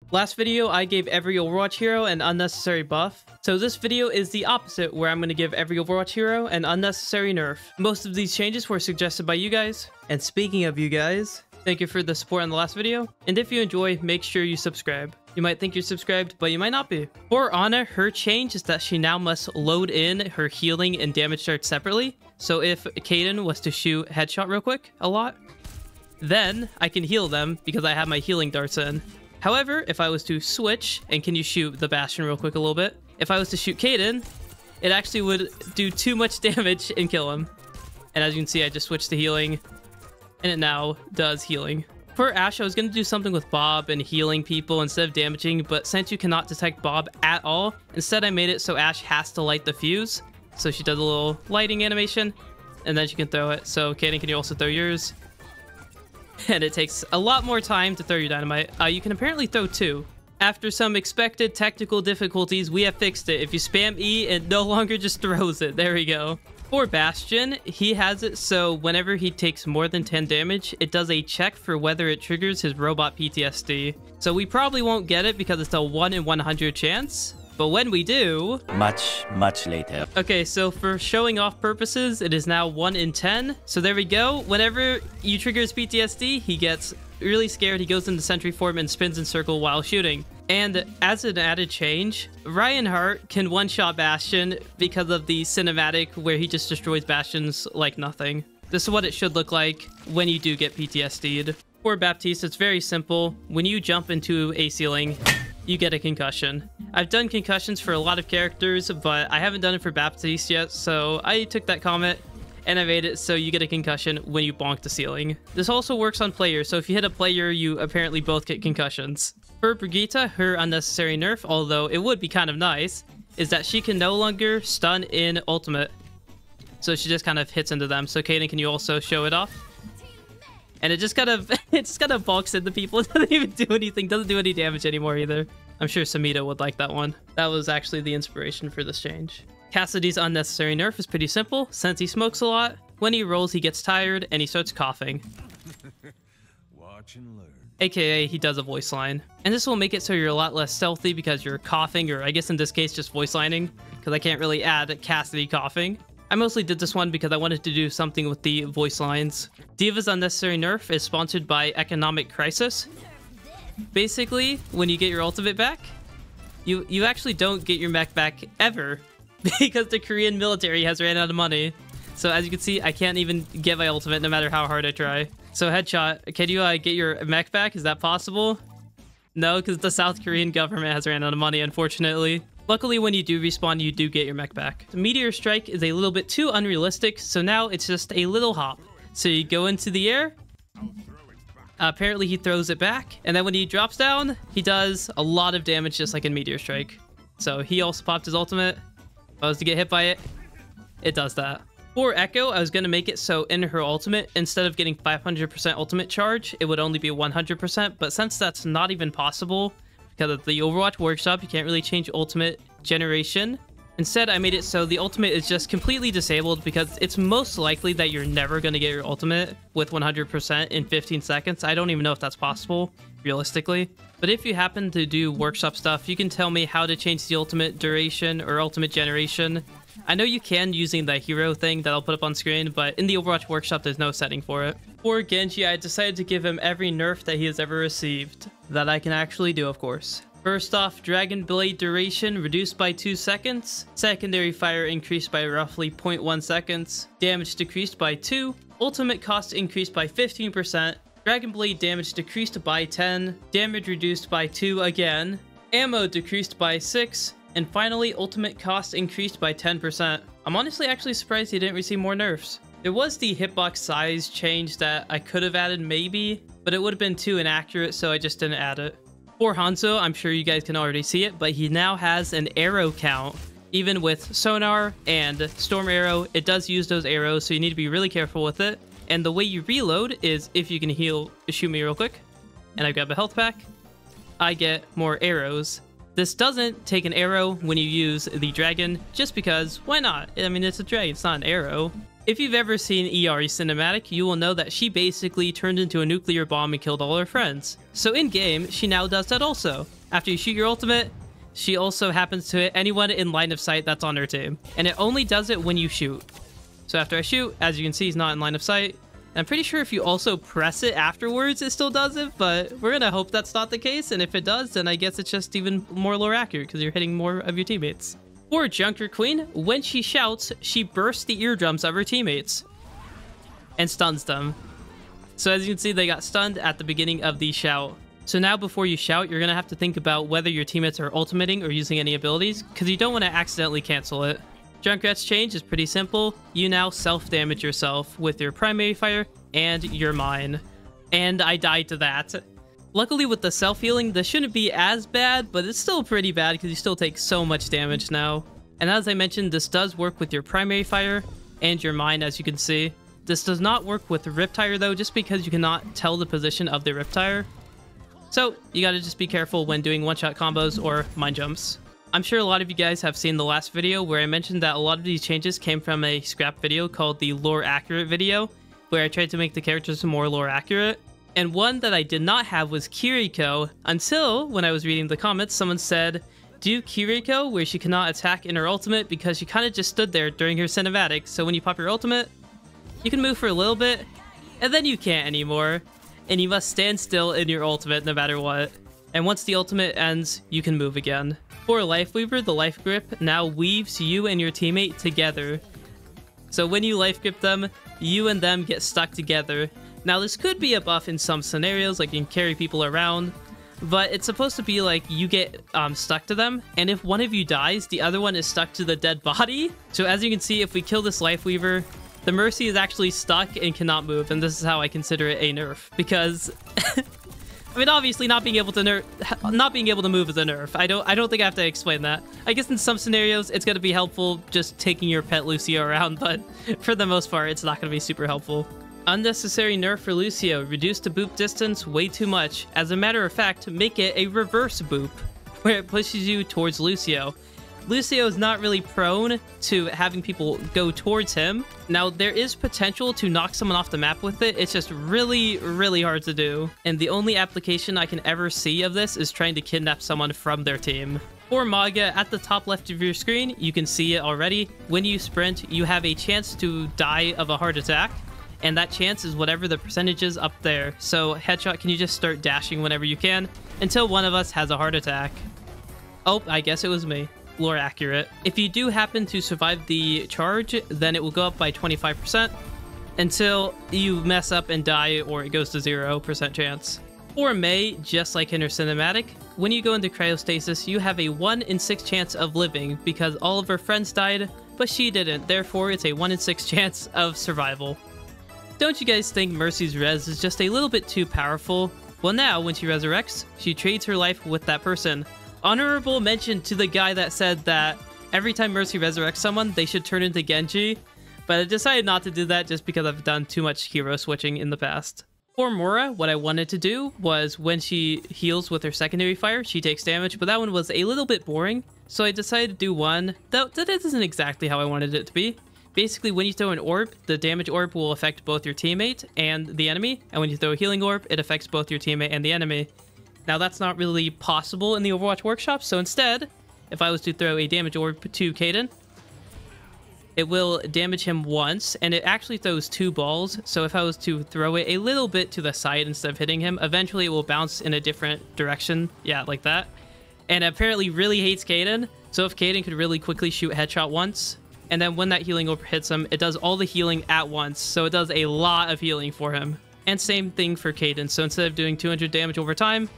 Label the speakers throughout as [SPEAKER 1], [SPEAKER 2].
[SPEAKER 1] Last video, I gave every Overwatch hero an unnecessary buff. So this video is the opposite, where I'm going to give every Overwatch hero an unnecessary nerf. Most of these changes were suggested by you guys. And speaking of you guys, thank you for the support on the last video. And if you enjoy, make sure you subscribe. You might think you're subscribed, but you might not be. For Ana, her change is that she now must load in her healing and damage darts separately. So if Kaden was to shoot headshot real quick, a lot, then I can heal them because I have my healing darts in. However, if I was to switch, and can you shoot the Bastion real quick a little bit? If I was to shoot Kaden, it actually would do too much damage and kill him. And as you can see, I just switched to healing, and it now does healing. For Ashe, I was going to do something with Bob and healing people instead of damaging, but since you cannot detect Bob at all, instead I made it so Ashe has to light the fuse. So she does a little lighting animation, and then she can throw it. So Kaden, can you also throw yours? And it takes a lot more time to throw your dynamite. You can apparently throw two. After some expected technical difficulties, we have fixed it. If you spam E, it no longer just throws it. There we go. For Bastion, he has it so whenever he takes more than 10 damage, it does a check for whether it triggers his robot PTSD. So we probably won't get it because it's a 1 in 100 chance. But when we do... Much later. Okay, so for showing off purposes, it is now 1 in 10. So there we go. Whenever you trigger his PTSD, he gets really scared. He goes into sentry form and spins in circle while shooting. And as an added change, Reinhardt can one-shot Bastion because of the cinematic where he just destroys Bastions like nothing. This is what it should look like when you do get PTSD'd. For Baptiste, it's very simple. When you jump into a ceiling, you get a concussion. I've done concussions for a lot of characters, but I haven't done it for Baptiste yet, so I took that comment and I made it so you get a concussion when you bonk the ceiling. This also works on players, so if you hit a player, you apparently both get concussions. For Brigitte, her unnecessary nerf, although it would be kind of nice, is that she can no longer stun in ultimate. So she just kind of hits into them. So Kaden, can you also show it off? And it just kind of bonks into people. It doesn't even do anything. Doesn't do any damage anymore either. I'm sure Symmetra would like that one. That was actually the inspiration for this change. Cassidy's unnecessary nerf is pretty simple. Since he smokes a lot, when he rolls, he gets tired and he starts coughing. Watch and learn. AKA, he does a voice line. And this will make it so you're a lot less stealthy because you're coughing, or I guess in this case, just voice lining, because I can't really add Cassidy coughing. I mostly did this one because I wanted to do something with the voice lines. D.va's unnecessary nerf is sponsored by Economic Crisis. Basically, when you get your ultimate back, you actually don't get your mech back ever because the Korean military has ran out of money. So as you can see, I can't even get my ultimate no matter how hard I try. So headshot, can you get your mech back? Is that possible? No, because the South Korean government has ran out of money, unfortunately. Luckily, when you do respawn, you do get your mech back. The Meteor Strike is a little bit too unrealistic, so now it's just a little hop. So you go into the air. Apparently, he throws it back. And then when he drops down, he does a lot of damage just like in Meteor Strike. So he also popped his ultimate. If I was to get hit by it, it does that. For Echo, I was going to make it so in her ultimate, instead of getting 500% ultimate charge, it would only be 100%. But since that's not even possible, because of the Overwatch Workshop, you can't really change ultimate generation. Instead, I made it so the ultimate is just completely disabled because it's most likely that you're never going to get your ultimate with 100% in 15 seconds. I don't even know if that's possible, realistically. But if you happen to do workshop stuff, you can tell me how to change the ultimate duration or ultimate generation. I know you can using the hero thing that I'll put up on screen, but in the Overwatch Workshop, there's no setting for it. For Genji, I decided to give him every nerf that he has ever received. That I can actually do, of course. First off, Dragon Blade duration reduced by 2 seconds. Secondary fire increased by roughly 0.1 seconds. Damage decreased by 2. Ultimate cost increased by 15%. Dragon Blade damage decreased by 10. Damage reduced by 2 again. Ammo decreased by 6. And finally, ultimate cost increased by 10%. I'm honestly actually surprised he didn't receive more nerfs. There was the hitbox size change that I could have added maybe, but it would have been too inaccurate, so I just didn't add it. For Hanzo, I'm sure you guys can already see it, but he now has an arrow count. Even with Sonar and Storm Arrow, it does use those arrows, so you need to be really careful with it. And the way you reload is if you can shoot me real quick, and I grab a health pack, I get more arrows. This doesn't take an arrow when you use the dragon, just because, why not? I mean, it's a dragon, it's not an arrow. If you've ever seen Illari cinematic, you will know that she basically turned into a nuclear bomb and killed all her friends. So in-game, she now does that also. After you shoot your ultimate, she also happens to hit anyone in line of sight that's on her team. And it only does it when you shoot. So after I shoot, as you can see, he's not in line of sight. I'm pretty sure if you also press it afterwards, it still does it, but we're gonna hope that's not the case, and if it does, then I guess it's just even more lore accurate because you're hitting more of your teammates. For Junkrat Queen, when she shouts, she bursts the eardrums of her teammates and stuns them. So as you can see, they got stunned at the beginning of the shout. So now before you shout, you're gonna have to think about whether your teammates are ultimating or using any abilities, because you don't want to accidentally cancel it. Junkrat's change is pretty simple. You now self-damage yourself with your primary fire and your mine. And I died to that. Luckily with the self-healing, this shouldn't be as bad, but it's still pretty bad because you still take so much damage now. And as I mentioned, this does work with your primary fire and your mine, as you can see. This does not work with Riptire though, just because you cannot tell the position of the Riptire. So you gotta just be careful when doing one-shot combos or mine jumps. I'm sure a lot of you guys have seen the last video where I mentioned that a lot of these changes came from a scrap video called the Lore Accurate video, where I tried to make the characters more lore accurate. And one that I did not have was Kiriko, until when I was reading the comments, someone said, do Kiriko where she cannot attack in her ultimate because she kind of just stood there during her cinematic, so when you pop your ultimate, you can move for a little bit, and then you can't anymore, and you must stand still in your ultimate no matter what. And once the ultimate ends, you can move again. For Lifeweaver, the life grip now weaves you and your teammate together. So when you life grip them, you and them get stuck together. Now this could be a buff in some scenarios, like you can carry people around, but it's supposed to be like you get stuck to them, and if one of you dies, the other one is stuck to the dead body. So as you can see, if we kill this Lifeweaver, the Mercy is actually stuck and cannot move, and this is how I consider it a nerf, because I mean, obviously, not being able to move is a nerf. I don't think I have to explain that. I guess in some scenarios, it's gonna be helpful just taking your pet Lucio around, but for the most part, it's not gonna be super helpful. Unnecessary nerf for Lucio. Reduce the boop distance way too much. As a matter of fact, make it a reverse boop, where it pushes you towards Lucio. Lucio is not really prone to having people go towards him. Now, there is potential to knock someone off the map with it. It's just really, really hard to do. And the only application I can ever see of this is trying to kidnap someone from their team. For Mauga, at the top left of your screen, you can see it already. When you sprint, you have a chance to die of a heart attack. And that chance is whatever the percentage is up there. So, Headshot, can you just start dashing whenever you can until one of us has a heart attack? Oh, I guess it was me. Lore accurate. If you do happen to survive the charge, then it will go up by 25% until you mess up and die, or it goes to 0% chance. For Mei, just like in her cinematic, when you go into cryostasis, you have a 1 in 6 chance of living because all of her friends died, but she didn't. Therefore, it's a 1 in 6 chance of survival. Don't you guys think Mercy's res is just a little bit too powerful? Well, now, when she resurrects, she trades her life with that person. Honorable mention to the guy that said that every time Mercy resurrects someone, they should turn into Genji, but I decided not to do that just because I've done too much hero switching in the past. For Moira, what I wanted to do was when she heals with her secondary fire, she takes damage, but that one was a little bit boring, so I decided to do one that isn't exactly how I wanted it to be. Basically, when you throw an orb, the damage orb will affect both your teammate and the enemy, and when you throw a healing orb, it affects both your teammate and the enemy. Now, that's not really possible in the Overwatch Workshop, so instead, if I was to throw a damage orb to Kaden, it will damage him once, and it actually throws 2 balls, so if I was to throw it a little bit to the side instead of hitting him, eventually it will bounce in a different direction, yeah, like that. And apparently really hates Kaden, so if Kaden could really quickly shoot headshot once, and then when that healing orb hits him, it does all the healing at once, so it does a lot of healing for him. And same thing for Kaden, so instead of doing 200 damage over time,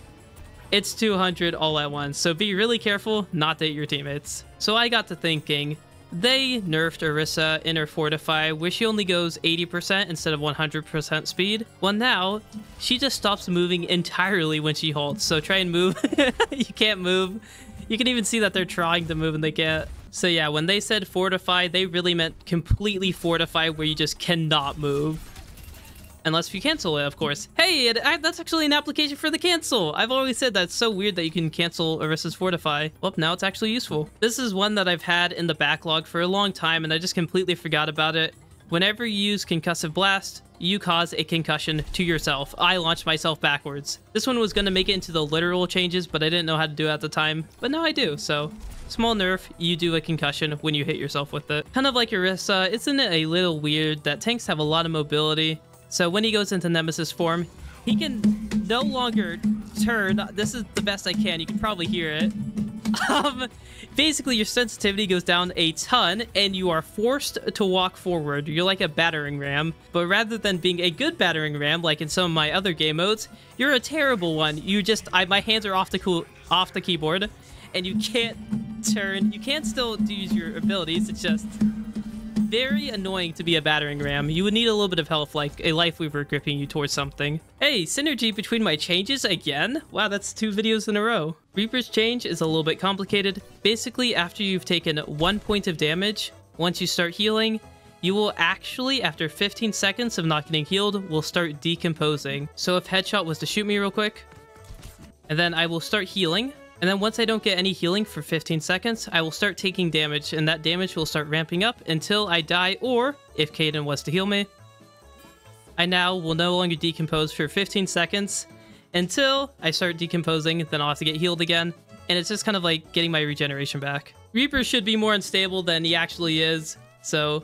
[SPEAKER 1] it's 200 all at once, so be really careful not to hit your teammates. So I got to thinking, they nerfed Orisa in her Fortify, where she only goes 80% instead of 100% speed. Well, now, she just stops moving entirely when she halts, so try and move. You can't move. You can even see that they're trying to move and they can't. So yeah, when they said Fortify, they really meant completely Fortify, where you just cannot move. Unless you cancel it, of course. Hey, that's actually an application for the cancel. I've always said that's so weird that you can cancel Orisa's Fortify. Well, now it's actually useful. This is one that I've had in the backlog for a long time, and I just completely forgot about it. Whenever you use Concussive Blast, you cause a concussion to yourself. I launched myself backwards. This one was going to make it into the literal changes, but I didn't know how to do it at the time. But now I do, so small nerf, you do a concussion when you hit yourself with it. Kind of like Orisa, isn't it a little weird that tanks have a lot of mobility? So when he goes into Nemesis form, he can no longer turn. This is the best I can. You can probably hear it. Basically, your sensitivity goes down a ton, and you are forced to walk forward. You're like a battering ram, but rather than being a good battering ram, like in some of my other game modes, you're a terrible one. You just, my hands are off the keyboard, and you can't turn. You can't still use your abilities. It's just very annoying to be a battering ram. You would need a little bit of health, like a Lifeweaver gripping you towards something. Hey, synergy between my changes again? Wow, that's 2 videos in a row. Reaper's change is a little bit complicated. Basically, after you've taken 1 point of damage, once you start healing, you will actually, after 15 seconds of not getting healed, will start decomposing. So if Headshot was to shoot me real quick, and then I will start healing, and then once I don't get any healing for 15 seconds, I will start taking damage, and that damage will start ramping up until I die, or if Kaden was to heal me, I now will no longer decompose for 15 seconds until I start decomposing, then I'll have to get healed again, and it's just kind of like getting my regeneration back. Reaper should be more unstable than he actually is, so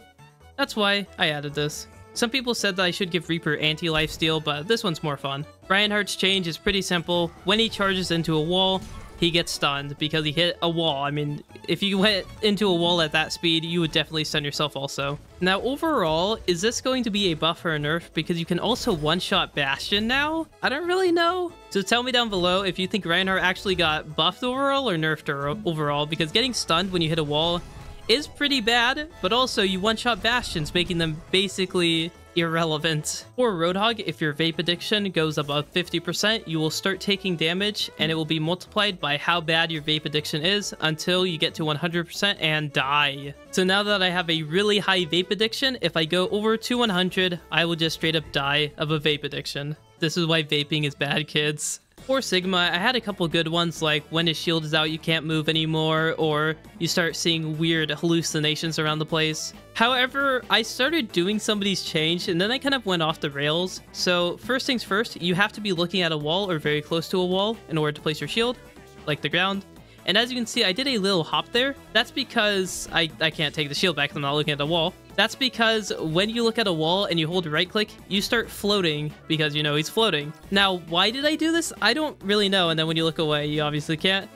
[SPEAKER 1] that's why I added this. Some people said that I should give Reaper anti-lifesteal, but this one's more fun. Reinhardt's change is pretty simple. When he charges into a wall, he gets stunned because he hit a wall. I mean, if you went into a wall at that speed, you would definitely stun yourself also. Now, overall, is this going to be a buff or a nerf? Because you can also one-shot Bastion now? I don't really know. So tell me down below if you think Reinhardt actually got buffed overall or nerfed overall, because getting stunned when you hit a wall is pretty bad, but also you one-shot Bastions, making them basically irrelevant. For Roadhog, if your vape addiction goes above 50%, you will start taking damage, and it will be multiplied by how bad your vape addiction is until you get to 100% and die. So now that I have a really high vape addiction, if I go over to 100, I will just straight up die of a vape addiction. This is why vaping is bad, kids. For Sigma, I had a couple good ones, like when his shield is out, you can't move anymore, or you start seeing weird hallucinations around the place. However, I started doing some of these change, and then I kind of went off the rails. So first things first, you have to be looking at a wall or very close to a wall in order to place your shield, like the ground. And as you can see, I did a little hop there. That's because I can't take the shield back if I'm not looking at the wall. That's because when you look at a wall and you hold right click, you start floating because you know he's floating. Now, why did I do this? I don't really know. And then when you look away, you obviously can't.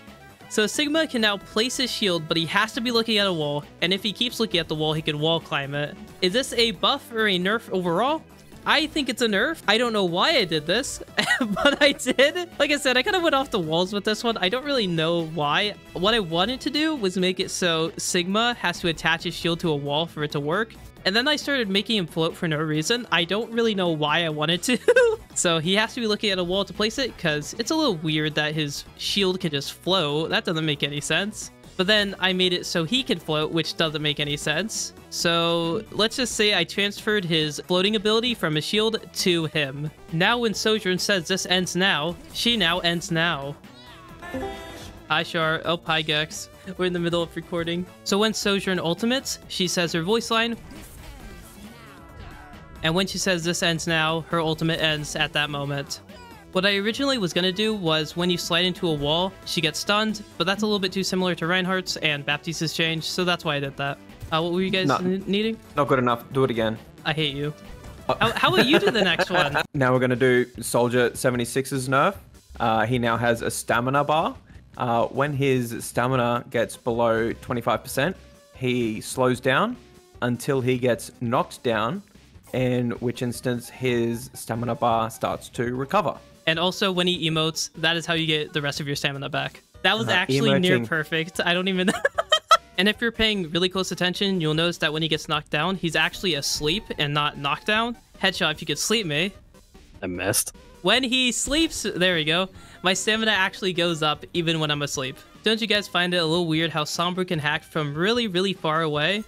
[SPEAKER 1] So Sigma can now place his shield, but he has to be looking at a wall. And if he keeps looking at the wall, he can wall climb it. Is this a buff or a nerf overall? I think it's a nerf. I don't know why I did this, but I did. Like I said, I kind of went off the walls with this one. I don't really know why. What I wanted to do was make it so Sigma has to attach his shield to a wall for it to work. And then I started making him float for no reason. I don't really know why I wanted to. So he has to be looking at a wall to place it, because it's a little weird that his shield can just float. That doesn't make any sense. But then I made it so he can float, which doesn't make any sense. So let's just say I transferred his floating ability from his shield to him. Now when Sojourn says this ends now, she now ends now. Hi Char. Oh, hi Gex. We're in the middle of recording. So when Sojourn ultimates, she says her voice line. And when she says this ends now, her ultimate ends at that moment. What I originally was going to do was when you slide into a wall, she gets stunned, but that's a little bit too similar to Reinhardt's and Baptiste's change, so that's why I did that. What were you guys needing?
[SPEAKER 2] Not good enough. Do it again.
[SPEAKER 1] I hate you. How will you do the next one?
[SPEAKER 2] Now we're going to do Soldier 76's nerf. He now has a stamina bar. When his stamina gets below 25%, he slows down until he gets knocked down, in which instance his stamina bar starts to recover. And
[SPEAKER 1] also, when he emotes, that is how you get the rest of your stamina back. That was actually near perfect. I don't even... And if you're paying really close attention, you'll notice that when he gets knocked down, he's actually asleep and not knocked down. Headshot if you could sleep me.
[SPEAKER 3] I missed.
[SPEAKER 1] When he sleeps, there we go, my stamina actually goes up even when I'm asleep. Don't you guys find it a little weird how Sombra can hack from really, really far away?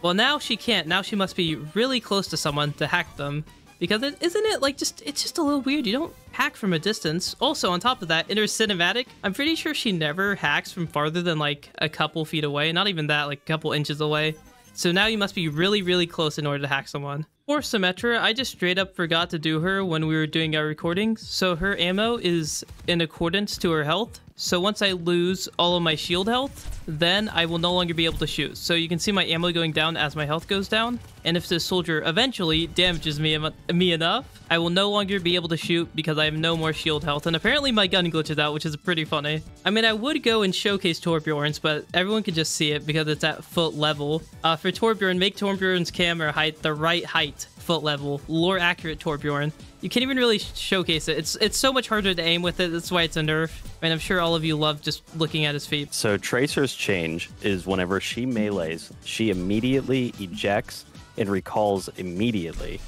[SPEAKER 1] Well, now she can't. Now she must be really close to someone to hack them. Because isn't it like it's just a little weird. You don't hack from a distance. Also, on top of that, in her cinematic, I'm pretty sure she never hacks from farther than like a couple feet away. Not even that, like a couple inches away. So now you must be really, really close in order to hack someone. For Symmetra, I just straight up forgot to do her when we were doing our recordings. So her ammo is in accordance to her health. So once I lose all of my shield health, then I will no longer be able to shoot. So you can see my ammo going down as my health goes down. And if this soldier eventually damages me enough, I will no longer be able to shoot because I have no more shield health. And apparently my gun glitches out, which is pretty funny. I mean, I would go and showcase Torbjorn's, but everyone can just see it because it's at foot level. For Torbjorn, make Torbjorn's camera height the right height, foot level, lore accurate Torbjorn. You can't even really showcase it. It's so much harder to aim with it. That's why it's a nerf. And I'm sure all of you love just looking at his feet.
[SPEAKER 3] So Tracer's change is whenever she melees, she immediately ejects and recalls immediately.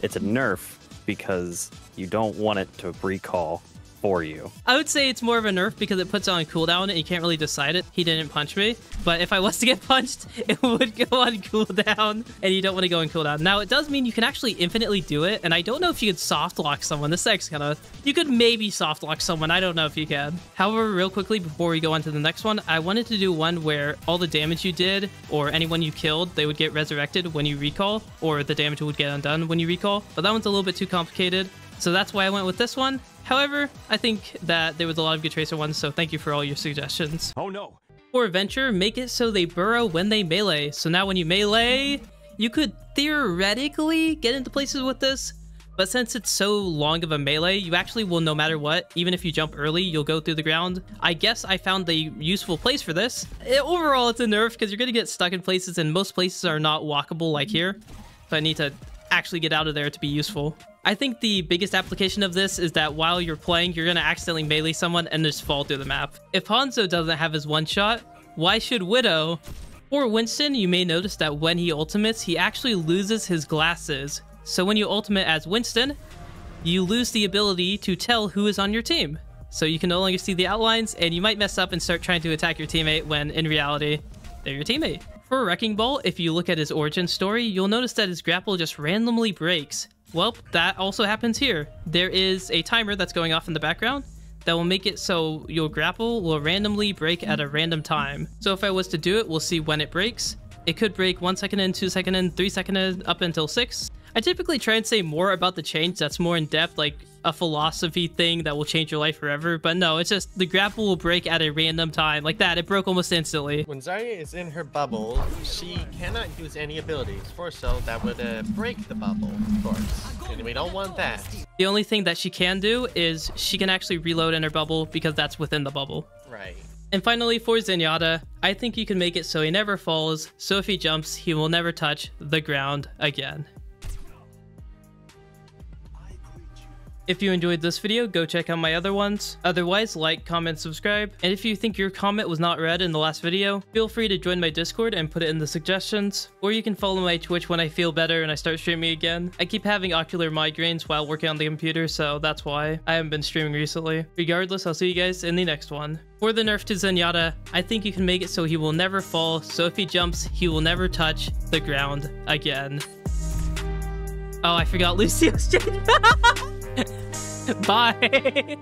[SPEAKER 3] It's a nerf because you don't want it to recall for you.
[SPEAKER 1] I would say it's more of a nerf because it puts it on cooldown and you can't really decide it. He didn't punch me, but if I was to get punched, it would go on cooldown, and you don't want to go on cooldown. Now, it does mean you can actually infinitely do it, and I don't know if you could soft lock someone. This is kind of... You could maybe soft lock someone. I don't know if you can. However, real quickly, before we go on to the next one, I wanted to do one where all the damage you did, or anyone you killed, they would get resurrected when you recall, or the damage would get undone when you recall, but that one's a little bit too complicated. So that's why I went with this one. However, I think that there was a lot of good Tracer ones, so thank you for all your suggestions.
[SPEAKER 3] Oh no!
[SPEAKER 1] For Venture, make it so they burrow when they melee. So now when you melee, you could theoretically get into places with this, but since it's so long of a melee, you actually will, no matter what, even if you jump early, you'll go through the ground. I guess I found the useful place for this. Overall, it's a nerf because you're going to get stuck in places, and most places are not walkable like here. So I need to actually get out of there to be useful. I think the biggest application of this is that while you're playing, you're going to accidentally melee someone and just fall through the map. If Hanzo doesn't have his one shot, why should Widow? For Winston, you may notice that when he ultimates, he actually loses his glasses. So when you ultimate as Winston, you lose the ability to tell who is on your team. So you can no longer see the outlines, and you might mess up and start trying to attack your teammate when in reality, they're your teammate. For Wrecking Ball, if you look at his origin story, you'll notice that his grapple just randomly breaks. Well, that also happens here. There is a timer that's going off in the background that will make it so your grapple will randomly break at a random time. So if I was to do it, we'll see when it breaks. It could break 1 second in, 2 second in, 3 second in, up until 6. I typically try and say more about the change that's more in depth, like a philosophy thing that will change your life forever. But no, it's just the grapple will break at a random time. Like that, it broke almost instantly.
[SPEAKER 4] When Zarya is in her bubble, she cannot use any abilities. For so, that would break the bubble, of course. And we don't want that.
[SPEAKER 1] The only thing that she can do is she can actually reload in her bubble because that's within the bubble.
[SPEAKER 4] Right.
[SPEAKER 1] And finally, for Zenyatta, I think you can make it so he never falls, so if he jumps, he will never touch the ground again. If you enjoyed this video, go check out my other ones. Otherwise, like, comment, subscribe. And if you think your comment was not read in the last video, feel free to join my Discord and put it in the suggestions. Or you can follow my Twitch when I feel better and I start streaming again. I keep having ocular migraines while working on the computer, so that's why I haven't been streaming recently. Regardless, I'll see you guys in the next one. For the nerf to Zenyatta, I think you can make it so he will never fall, so if he jumps, he will never touch the ground again. Oh, I forgot Lucio's change. Bye.